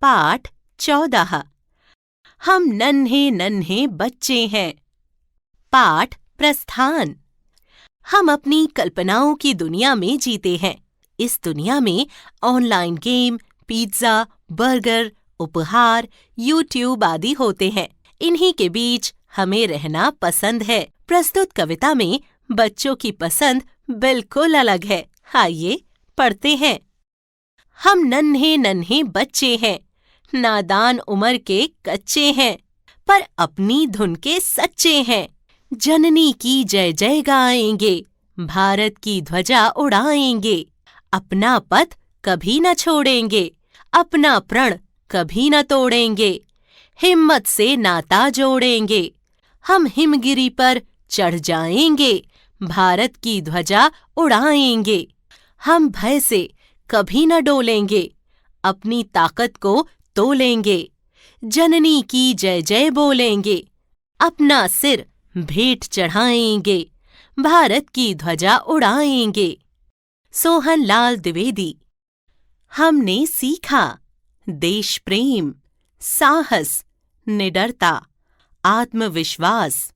पाठ 14। हम नन्हे नन्हे बच्चे हैं। पाठ प्रस्थान। हम अपनी कल्पनाओं की दुनिया में जीते हैं। इस दुनिया में ऑनलाइन गेम, पिज्जा, बर्गर, उपहार, यूट्यूब आदि होते हैं। इन्हीं के बीच हमें रहना पसंद है। प्रस्तुत कविता में बच्चों की पसंद बिल्कुल अलग है। आइए पढ़ते हैं। हम नन्हे नन्हे बच्चे हैं, नादान उम्र के कच्चे हैं, पर अपनी धुन के सच्चे हैं। जननी की जय जय गाएंगे, भारत की ध्वजा उड़ाएंगे। अपना पथ कभी न छोड़ेंगे, अपना प्रण कभी न तोड़ेंगे। हिम्मत से नाता जोड़ेंगे, हम हिमगिरी पर चढ़ जाएंगे। भारत की ध्वजा उड़ाएंगे। हम भय से कभी न डोलेंगे, अपनी ताकत को तोलेंगे। जननी की जय जय बोलेंगे, अपना सिर भेंट चढ़ाएंगे। भारत की ध्वजा उड़ाएंगे। सोहनलाल द्विवेदी। हमने सीखा देश प्रेम, साहस, निडरता, आत्मविश्वास,